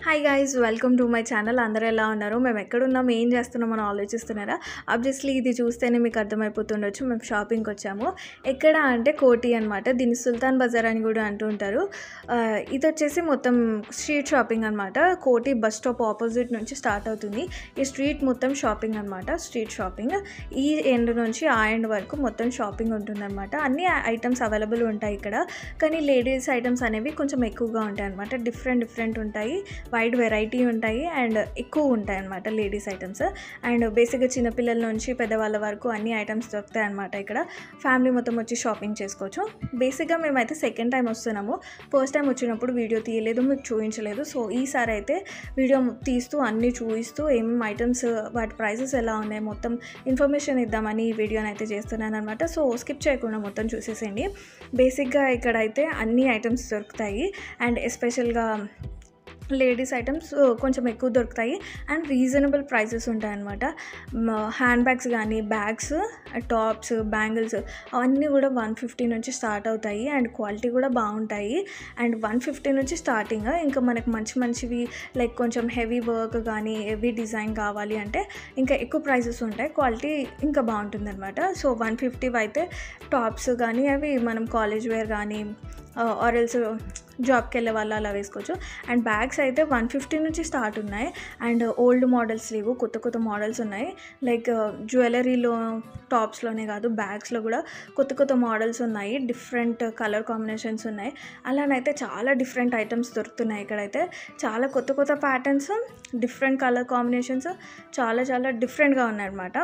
Hi guys welcome to my channel. అందరూ ఎలా ఉన్నారు? మేము ఎక్కడున్నాం, ఏం చేస్తున్నామని ఆలోచిస్తున్నారా? ఆబ్వియస్లీ ఇది చూస్తేనే మీకు అర్థమైపోతుండొచ్చు. మేము షాపింగ్కి వచ్చాము. ఎక్కడ అంటే కోటి అనమాట. దీన్ని సుల్తాన్ బజార్ అని కూడా అంటూ ఉంటారు. ఇది వచ్చేసి మొత్తం స్ట్రీట్ షాపింగ్ అనమాట. కోటి బస్ స్టాప్ ఆపోజిట్ నుంచి స్టార్ట్ అవుతుంది. ఈ స్ట్రీట్ మొత్తం షాపింగ్ అనమాట. స్ట్రీట్ షాపింగ్ ఈ ఎండ్ నుంచి ఆ ఎండ్ వరకు మొత్తం షాపింగ్ ఉంటుందన్నమాట. అన్ని ఐటమ్స్ అవైలబుల్ ఉంటాయి ఇక్కడ. కానీ లేడీస్ ఐటమ్స్ అనేవి కొంచెం ఎక్కువగా ఉంటాయి అనమాట. డిఫరెంట్ ఉంటాయి, వైడ్ వెరైటీ ఉంటాయి అండ్ ఎక్కువ ఉంటాయి అన్నమాట లేడీస్ ఐటమ్స్. అండ్ బేసిక్గా చిన్నపిల్లల నుంచి పెద్దవాళ్ళ వరకు అన్ని ఐటమ్స్ దొరుకుతాయి అనమాట. ఇక్కడ ఫ్యామిలీ మొత్తం వచ్చి షాపింగ్ చేసుకోవచ్చు. బేసిక్గా మేమైతే సెకండ్ టైం వస్తున్నాము. ఫస్ట్ టైం వచ్చినప్పుడు వీడియో తీయలేదు, మీకు చూపించలేదు. సో ఈసారి అయితే వీడియో తీస్తూ అన్నీ చూపిస్తూ ఏమేమి ఐటమ్స్, వాటి ప్రైసెస్ ఎలా ఉన్నాయి, మొత్తం ఇన్ఫర్మేషన్ ఇద్దామని ఈ వీడియోని అయితే చేస్తున్నాను అనమాట. సో స్కిప్ చేయకుండా మొత్తం చూసేసేయండి. బేసిక్గా ఇక్కడైతే అన్ని ఐటమ్స్ దొరుకుతాయి అండ్ ఎస్పెషల్గా లేడీస్ ఐటమ్స్ కొంచెం ఎక్కువ దొరుకుతాయి అండ్ రీజనబుల్ ప్రైసెస్ ఉంటాయన్నమాట. హ్యాండ్ బ్యాగ్స్ కానీ, బ్యాగ్స్, టాప్స్, బ్యాంగిల్స్ అవన్నీ కూడా 150 నుంచి స్టార్ట్ అవుతాయి అండ్ క్వాలిటీ కూడా బాగుంటాయి. అండ్ 150 నుంచి స్టార్టింగ్. ఇంకా మనకు మంచివి లైక్ కొంచెం హెవీ వర్క్ కానీ, హెవీ డిజైన్ కావాలి అంటే ఇంకా ఎక్కువ ప్రైసెస్ ఉంటాయి, క్వాలిటీ ఇంకా బాగుంటుంది అనమాట. సో 150 అయితే టాప్స్ కానీ అవి మనం కాలేజ్ వేర్ కానీ ఆర్ఎల్స్ జాబ్కి వెళ్ళే వాళ్ళు అలా వేసుకోవచ్చు. అండ్ బ్యాగ్స్ అయితే 150 నుంచి స్టార్ట్ ఉన్నాయి అండ్ ఓల్డ్ మోడల్స్ లేవు, కొత్త మోడల్స్ ఉన్నాయి. లైక్ జ్యువెలరీలో టాప్స్లోనే కాదు, బ్యాగ్స్లో కూడా కొత్త మోడల్స్ ఉన్నాయి. డిఫరెంట్ కలర్ కాంబినేషన్స్ ఉన్నాయి. అలానైతే చాలా డిఫరెంట్ ఐటమ్స్ దొరుకుతున్నాయి ఇక్కడైతే. చాలా కొత్త ప్యాటర్న్స్, డిఫరెంట్ కలర్ కాంబినేషన్స్ చాలా డిఫరెంట్గా ఉన్నాయన్నమాట.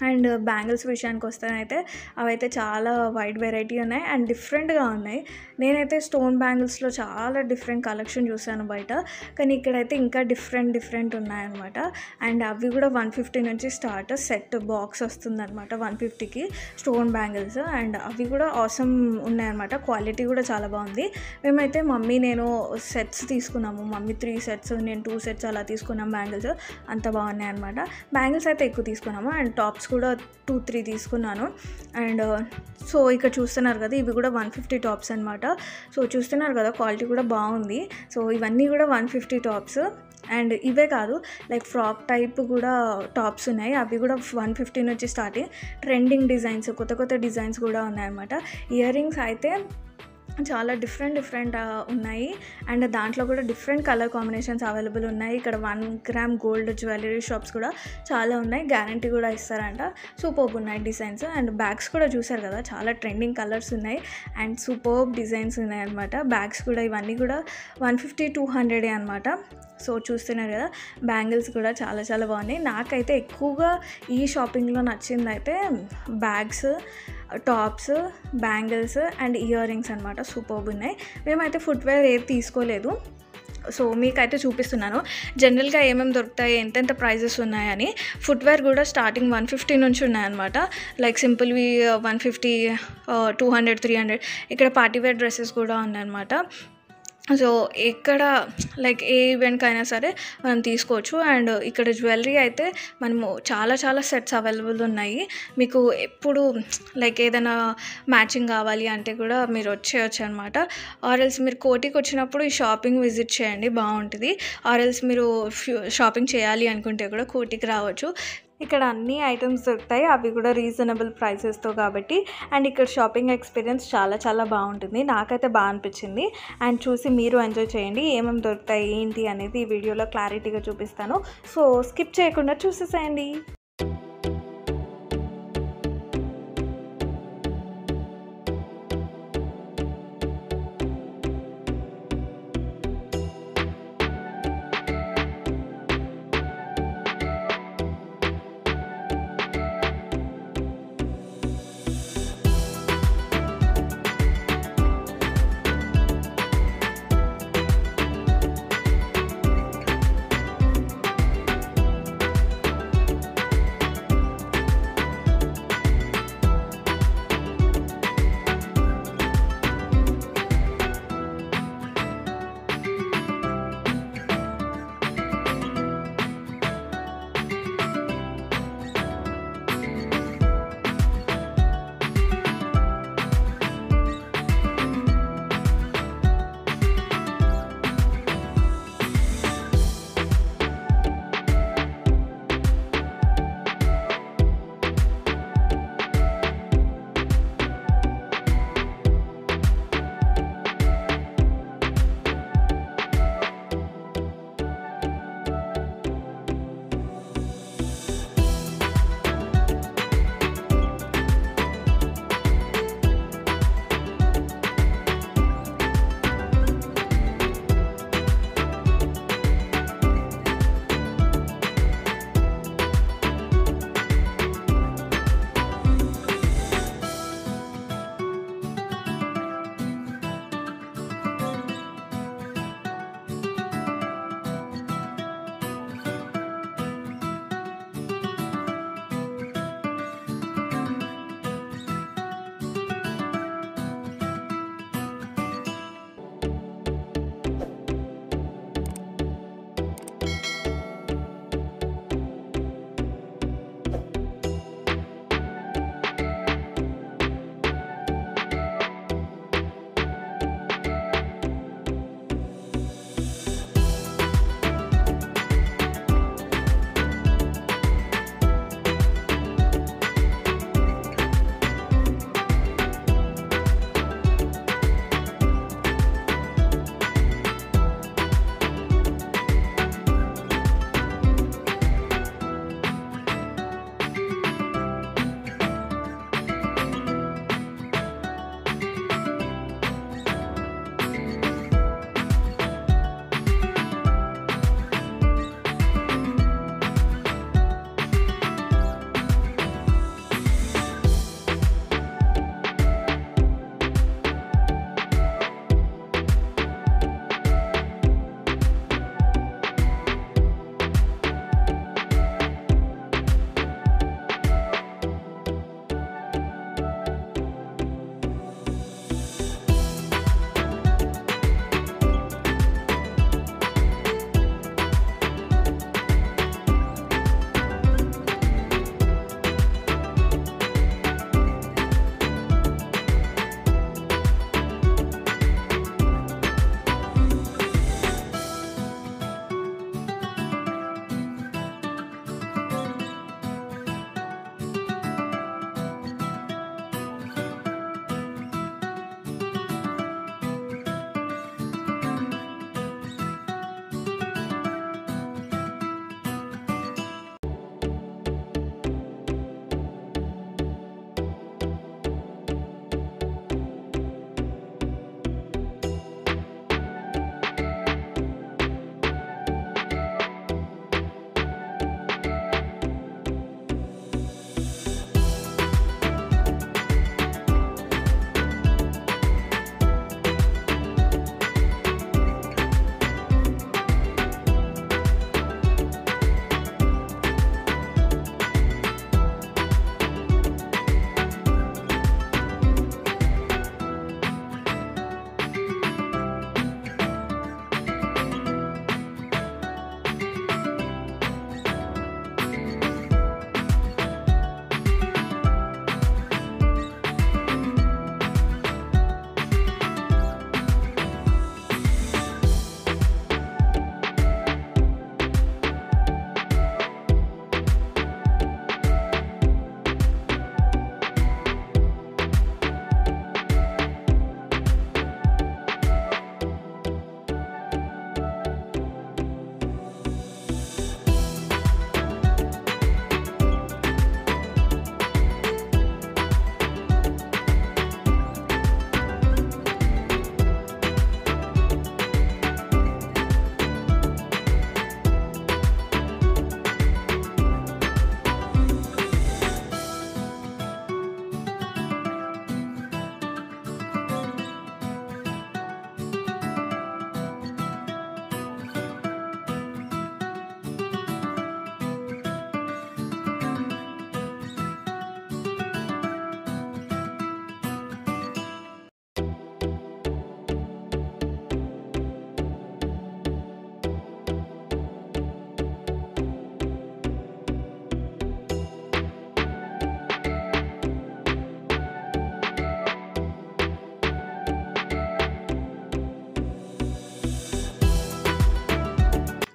అండ్ బ్యాంగిల్స్ విషయానికి వస్తేనైతే అవైతే చాలా వైడ్ వెరైటీ ఉన్నాయి అండ్ డిఫరెంట్గా ఉన్నాయి. నేనైతే స్టోన్ బ్యాంగిల్స్లో చాలా డిఫరెంట్ కలెక్షన్ చూసాను బయట, కానీ ఇక్కడైతే ఇంకా డిఫరెంట్ ఉన్నాయన్నమాట. అండ్ అవి కూడా 150 నుంచి స్టార్ట్. సెట్ బాక్స్ వస్తుందన్నమాట 150కి స్టోన్ బ్యాంగిల్స్. అండ్ అవి కూడా ఆసమ్ ఉన్నాయన్నమాట. క్వాలిటీ కూడా చాలా బాగుంది. మేమైతే నేను సెట్స్ తీసుకున్నాము. మమ్మీ 3 సెట్స్, నేను 2 సెట్స్ అలా తీసుకున్నాం. బ్యాంగిల్స్ అంత బాగున్నాయి అనమాట. బ్యాంగిల్స్ అయితే ఎక్కువ తీసుకున్నాము అండ్ టాప్స్ కూడా 2-3 తీసుకున్నాను. అండ్ సో ఇక్కడ చూస్తున్నారు కదా, ఇవి కూడా 150 టాప్స్ అనమాట. సో చూస్తున్నారు కదా, క్వాలిటీ కూడా బాగుంది. సో ఇవన్నీ కూడా 150 టాప్స్. అండ్ ఇవే కాదు, లైక్ ఫ్రాక్ టైప్ కూడా టాప్స్ ఉన్నాయి. అవి కూడా 150 నుంచి స్టార్టింగ్. ట్రెండింగ్ డిజైన్స్, కొత్త డిజైన్స్ కూడా ఉన్నాయన్నమాట. ఇయర్ రింగ్స్ అయితే చాలా డిఫరెంట్ ఉన్నాయి అండ్ దాంట్లో కూడా డిఫరెంట్ కలర్ కాంబినేషన్స్ అవైలబుల్ ఉన్నాయి. ఇక్కడ 1 గ్రామ్ గోల్డ్ జ్యువెలరీ షాప్స్ కూడా చాలా ఉన్నాయి. గ్యారంటీ కూడా ఇస్తారంట. సూపర్బ్ ఉన్నాయి డిజైన్స్. అండ్ బ్యాగ్స్ కూడా చూసారు కదా, చాలా ట్రెండింగ్ కలర్స్ ఉన్నాయి అండ్ సూపర్బ్ డిజైన్స్ ఉన్నాయి అనమాట. బ్యాగ్స్ కూడా ఇవన్నీ కూడా 150-200 అనమాట. సో చూస్తున్నారు కదా, బ్యాంగిల్స్ కూడా చాలా బాగున్నాయి. నాకైతే ఎక్కువగా ఈ షాపింగ్లో నచ్చింది అయితే bags, tops, bangles and ear rings అనమాట. సూపర్బ్ ఉన్నాయి. మేమైతే ఫుట్వేర్ ఏది తీసుకోలేదు. సో మీకైతే చూపిస్తున్నాను జనరల్గా ఏమేమి దొరుకుతాయి, ఎంతెంత ప్రైజెస్ ఉన్నాయని. ఫుట్వేర్ కూడా స్టార్టింగ్ 150 నుంచి ఉన్నాయన్నమాట. లైక్ సింపుల్వి 150, 200, 300. ఇక్కడ పార్టీవేర్ డ్రెస్సెస్ కూడా ఉన్నాయన్నమాట. సో ఎక్కడ లైక్ ఏ ఈవెంట్కి అయినా సరే మనం తీసుకోవచ్చు. అండ్ ఇక్కడ జ్యువెలరీ అయితే మనము చాలా సెట్స్ అవైలబుల్ ఉన్నాయి. మీకు ఎప్పుడు లైక్ ఏదైనా మ్యాచింగ్ కావాలి అంటే కూడా మీరు వచ్చేయచ్చు అనమాట. ఆర్ఎల్స్ మీరు కోటికి వచ్చినప్పుడు ఈ షాపింగ్ విజిట్ చేయండి, బాగుంటుంది. ఆర్ఎల్స్ మీరు షాపింగ్ చేయాలి అనుకుంటే కూడా కోటికి రావచ్చు. ఇక్కడ అన్ని ఐటమ్స్ దొరుకుతాయి, అవి కూడా రీజనబుల్ ప్రైసెస్తో కాబట్టి. అండ్ ఇక్కడ షాపింగ్ ఎక్స్పీరియన్స్ చాలా బాగుంటుంది. నాకైతే బాగా అనిపించింది. అండ్ చూసి మీరు ఎంజాయ్ చేయండి. ఏమేమి దొరుకుతాయి ఏంటి అనేది ఈ వీడియోలో క్లారిటీగా చూపిస్తాను. సో స్కిప్ చేయకుండా చూసేసేయండి.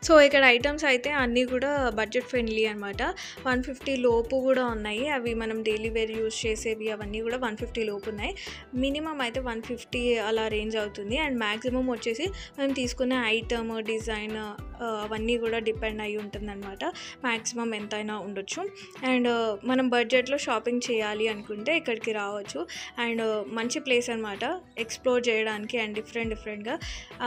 సో ఇక్కడ ఐటమ్స్ అయితే అన్నీ కూడా బడ్జెట్ ఫ్రెండ్లీ అనమాట. 150 లోపు కూడా ఉన్నాయి. అవి మనం డైలీ వేర్ యూజ్ చేసేవి అవన్నీ కూడా 150 లోపు ఉన్నాయి. మినిమం అయితే 150 అలా రేంజ్ అవుతుంది. అండ్ మ్యాక్సిమం వచ్చేసి మనం తీసుకునే ఐటమ్ డిజైన్ అవన్నీ కూడా డిపెండ్ అయి ఉంటుందన్నమాట. మ్యాక్సిమం ఎంతైనా ఉండొచ్చు. అండ్ మనం బడ్జెట్లో షాపింగ్ చేయాలి అనుకుంటే ఇక్కడికి రావచ్చు. అండ్ మంచి ప్లేస్ అనమాట ఎక్స్ప్లోర్ చేయడానికి. అండ్ డిఫరెంట్గా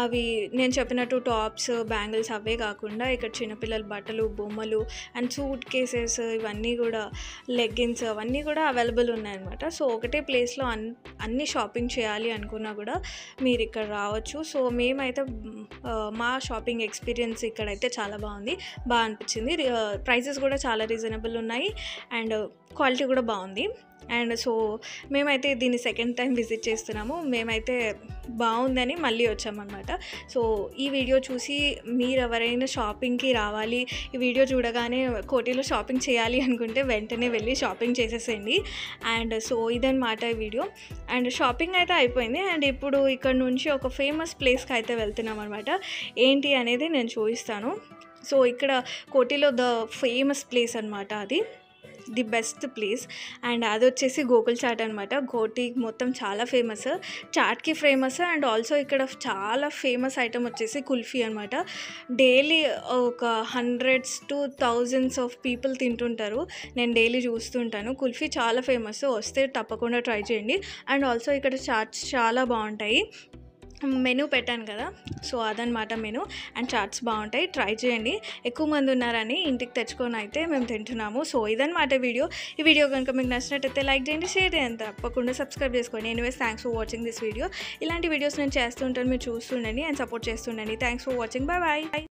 అవి నేను చెప్పినట్టు టాప్స్ బ్యాంగిల్స్ అవే కాకుండా ఇక్కడ చిన్నపిల్లల బట్టలు బొమ్మలు అండ్ సూట్ కేసెస్ ఇవన్నీ కూడా లెగ్గిన్స్ అవన్నీ కూడా అవైలబుల్ ఉన్నాయన్నమాట. సో ఒకటే ప్లేస్లో అన్ని షాపింగ్ చేయాలి అనుకున్నా కూడా మీరు ఇక్కడ రావచ్చు. సో మేమైతే మా షాపింగ్ ఎక్స్పీరియన్స్ ఇక్కడైతే చాలా బాగా అనిపించింది. ప్రైసెస్ కూడా చాలా రీజనబుల్ ఉన్నాయి అండ్ క్వాలిటీ కూడా బాగుంది. అండ్ సో మేమైతే దీన్ని సెకండ్ టైం విజిట్ చేస్తున్నాము. మేమైతే బాగుందని మళ్ళీ వచ్చామన్నమాట. సో ఈ వీడియో చూసి మీరు ఎవరైనా షాపింగ్కి రావాలి, ఈ వీడియో చూడగానే కోటిలో షాపింగ్ చేయాలి అనుకుంటే వెంటనే వెళ్ళి షాపింగ్ చేసేసేయండి. అండ్ సో ఇదన్నమాట ఈ వీడియో. అండ్ షాపింగ్ అయితే అయిపోయింది. అండ్ ఇప్పుడు ఇక్కడ నుంచి ఒక ఫేమస్ ప్లేస్కి అయితే వెళ్తున్నాం అనమాట. ఏంటి అనేది నేను చూపిస్తాను. సో ఇక్కడ కోటిలో ద ఫేమస్ ప్లేస్ అనమాట, అది ది బెస్ట్ ప్లేస్. అండ్ అది వచ్చేసి గోకుల్ చాట్ అనమాట. కోటి మొత్తం చాలా ఫేమస్, చాట్కి ఫేమస్. అండ్ ఆల్సో ఇక్కడ చాలా ఫేమస్ ఐటమ్ వచ్చేసి కుల్ఫీ అనమాట. డైలీ ఒక 100s to 1000s of people తింటుంటారు. నేను డైలీ చూస్తుంటాను. కుల్ఫీ చాలా ఫేమస్, వస్తే తప్పకుండా ట్రై చేయండి. అండ్ ఆల్సో ఇక్కడ చాట్స్ చాలా బాగుంటాయి. మెనూ పెట్టాను కదా, సో అదనమాట మెనూ. అండ్ చాట్స్ బాగుంటాయి, ట్రై చేయండి. ఎక్కువ మంది ఉన్నారని ఇంటికి తెచ్చుకొని అయితే మేము తింటున్నాము. సో ఇదనమాట వీడియో. ఈ వీడియో కనుక మీకు నచ్చినట్టయితే లైక్ చేయండి, షేర్ చేయండి, తప్పకుండా సబ్స్క్రైబ్ చేసుకోండి. Anyways thanks for watching this video. ఇలాంటి వీడియోస్ నేను చేస్తూ ఉంటాను, మీరు చూస్తుండండి అండ్ సపోర్ట్ చేస్తుండండి. Thanks for watching. Bye bye.